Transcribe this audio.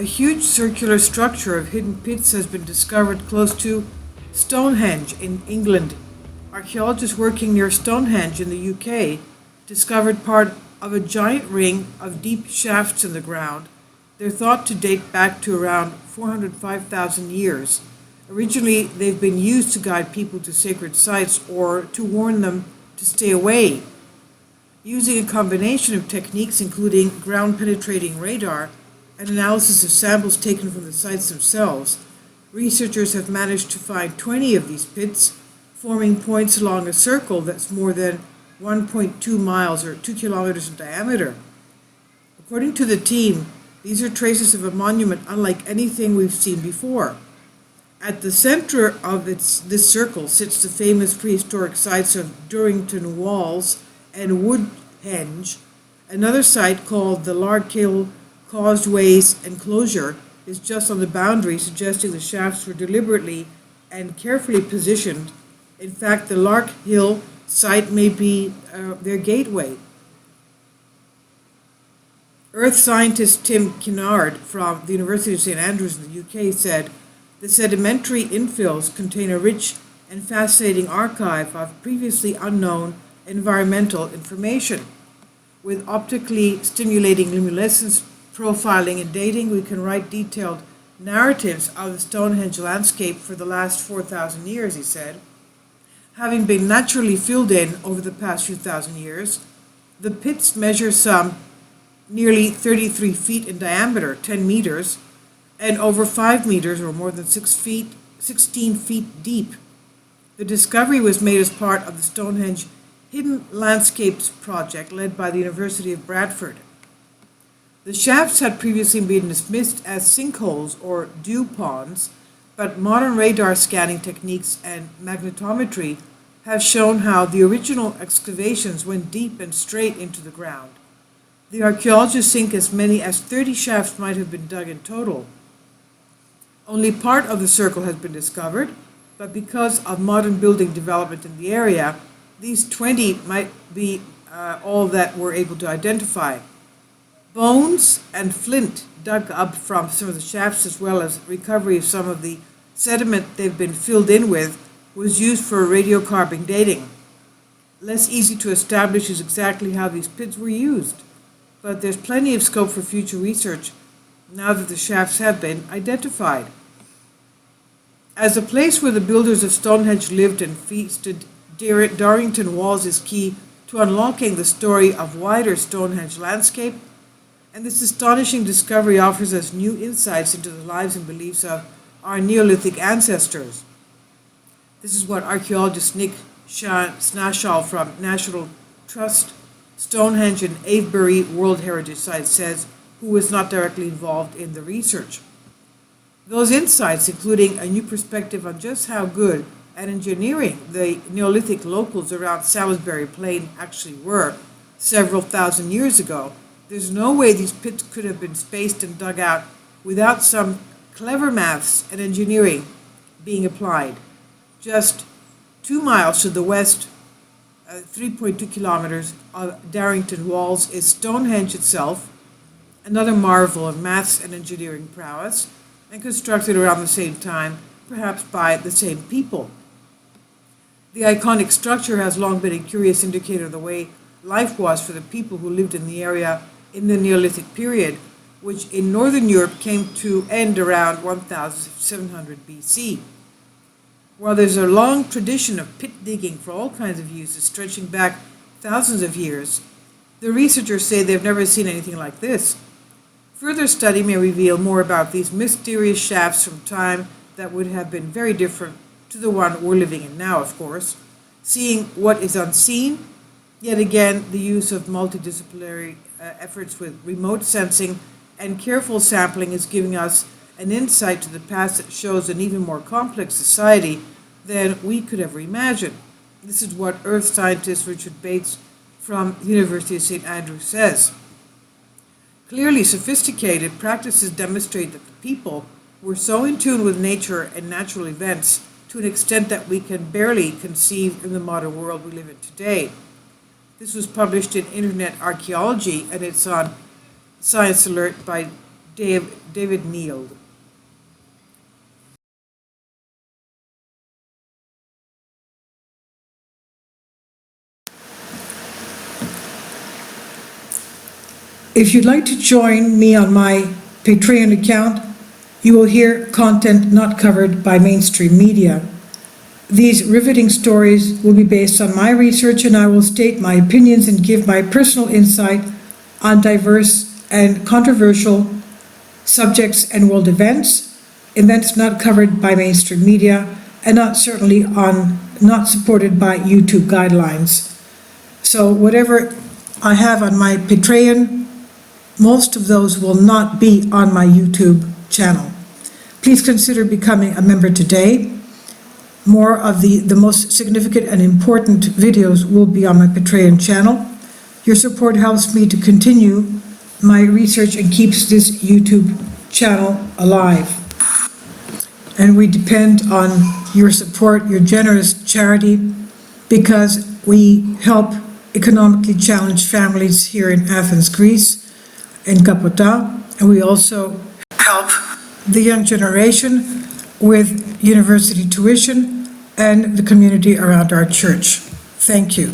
A huge circular structure of hidden pits has been discovered close to Stonehenge in England. Archaeologists working near Stonehenge in the UK discovered part of a giant ring of deep shafts in the ground. They're thought to date back to around 405,000 years. Originally, they've been used to guide people to sacred sites or to warn them to stay away. Using a combination of techniques including ground-penetrating radar and analysis of samples taken from the sites themselves, researchers have managed to find 20 of these pits, forming points along a circle that's more than 1.2 miles or 2 kilometers in diameter. According to the team, these are traces of a monument unlike anything we've seen before. At the center of this circle sits the famous prehistoric sites of Durrington Walls and Woodhenge. Another site called the Larkhill Causeways Enclosure is just on the boundary, suggesting the shafts were deliberately and carefully positioned. In fact, the Larkhill site may be their gateway. Earth scientist Tim Kinnard from the University of St Andrews in the UK said, "The sedimentary infills contain a rich and fascinating archive of previously unknown environmental information. With optically stimulating luminescence profiling and dating, we can write detailed narratives of the Stonehenge landscape for the last 4,000 years," he said. Having been naturally filled in over the past few thousand years, the pits measure some nearly 33 feet in diameter, 10 meters, and over 5 meters or more than 16 feet deep. The discovery was made as part of the Stonehenge Hidden Landscapes project led by the University of Bradford. The shafts had previously been dismissed as sinkholes or dew ponds, but modern radar scanning techniques and magnetometry have shown how the original excavations went deep and straight into the ground. The archaeologists think as many as 30 shafts might have been dug in total. Only part of the circle has been discovered, but because of modern building development in the area, these 20 might be all that we're able to identify. Bones and flint dug up from some of the shafts, as well as recovery of some of the sediment they've been filled in with, was used for radiocarbon dating. Less easy to establish is exactly how these pits were used, but there's plenty of scope for future research now that the shafts have been identified. As the place where the builders of Stonehenge lived and feasted, Durrington Walls is key to unlocking the story of wider Stonehenge landscape, and this astonishing discovery offers us new insights into the lives and beliefs of our Neolithic ancestors. This is what archaeologist Nick Snashall from National Trust Stonehenge and Avebury World Heritage Site says, who was not directly involved in the research. Those insights, including a new perspective on just how good at engineering the Neolithic locals around Salisbury Plain actually were several thousand years ago. There's no way these pits could have been spaced and dug out without some clever maths and engineering being applied. Just 2 miles to the west, 3.2 kilometers of Durrington Walls is Stonehenge itself, another marvel of maths and engineering prowess, and constructed around the same time, perhaps by the same people. The iconic structure has long been a curious indicator of the way life was for the people who lived in the area in the Neolithic period, which in Northern Europe came to end around 1700 BC. While there's a long tradition of pit digging for all kinds of uses stretching back thousands of years, the researchers say they've never seen anything like this. Further study may reveal more about these mysterious shafts from time that would have been very different to the one we're living in now, of course. Seeing what is unseen, yet again, the use of multidisciplinary efforts with remote sensing and careful sampling is giving us an insight to the past that shows an even more complex society than we could ever imagine. This is what earth scientist Richard Bates from the University of St Andrews says. Clearly sophisticated practices demonstrate that the people were so in tune with nature and natural events to an extent that we can barely conceive in the modern world we live in today. This was published in Internet Archaeology, and it's on Science Alert by David Neal. If you'd like to join me on my Patreon account, you will hear content not covered by mainstream media. These riveting stories will be based on my research, and I will state my opinions and give my personal insight on diverse and controversial subjects and world events not covered by mainstream media, and not supported by YouTube guidelines. So whatever I have on my Patreon, most of those will not be on my YouTube channel. Please consider becoming a member today. More of the most significant and important videos will be on my Patreon channel. Your support helps me to continue my research and keeps this YouTube channel alive. And we depend on your support, your generous charity, because we help economically challenged families here in Athens, Greece, in Kapota, and we also help the young generation with university tuition and the community around our church. Thank you.